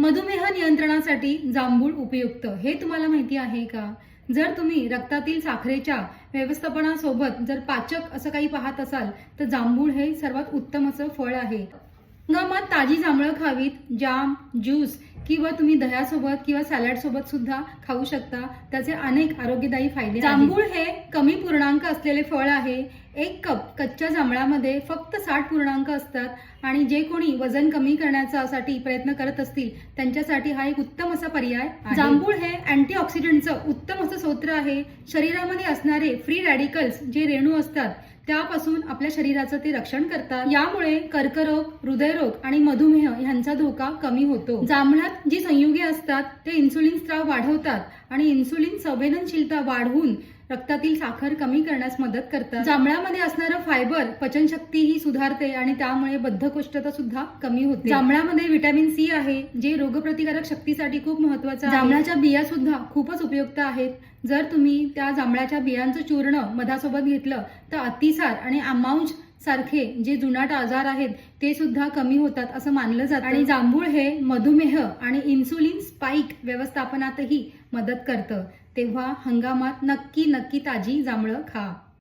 मधुमेह नियंत्रणासाठी जांभूळ उपयुक्त हे तुम्हाला माहिती आहे का? जर तुम्ही रक्तातील साखरेच्या व्यवस्थापनासोबत जर पाचक असं काही पाहत असाल तर जांभूळ हे सर्वात उत्तम असं फळ आहे. हंगामात ताजी जांभळं खावीत. जाम, ज्यूस किंवा तुम्ही दह्यासोबत किंवा सॅलड सोबत सुद्धा खाऊ शकता. त्याचे अनेक आरोग्यदायी फायदे आहेत. जांभूळ हे कमी पूर्णांक असलेले फळ आहे. 1 कप कच्च्या जांभळामध्ये फक्त 60 पूर्णांक असतात आणि जे कोणी वजन कमी करण्यासाठी प्रयत्न करत असतील त्यांच्यासाठी हा एक उत्तम असा पर्याय आहे. जांभूळ हे अँटीऑक्सिडंटचं उत्तम असं स्रोत आहे. शरीरामध्ये असणारे फ्री रॅडिकल्स जे रेणू असतात त्यापासून आपल्या शरीराचं ते रक्षण करतात. यामुळे कर्करोग, हृदयरोग आणि मधुमेह ह्यांचा धोका कमी होतो. जांभळात जी संयुगे असतात ते इन्सुलिन स्त्राव वाढवतात आणि इन्सुलिन संवेदनशीलता वाढवून रक्तातील साखर कमी करण्यास मदत करतात. जांभळामध्ये असणारं फायबर पचनशक्ती ही सुधारते आणि त्यामुळे बद्धकोष्ठता सुद्धा कमी होते. जांभळामध्ये व्हिटॅमिन सी आहे जे रोगप्रतिकारक शक्तीसाठी खूप महत्वाचं आहे. जांभळाच्या बिया सुद्धा खूपच उपयुक्त आहेत. जर तुम्ही त्या जांभळाच्या बियांचं चूर्ण मधासोबत घेतलं तर अतिसार आणि आमांश सारखे जे जुनाट आजार आहेत ते सुद्धा कमी होतात असं मानलं जातं. आणि जांभूळ हे मधुमेह आणि इन्सुलिन स्पाइक व्यवस्थापनातही मदत करतं. तेव्हा हंगामात नक्की ताजी जांभळं खा.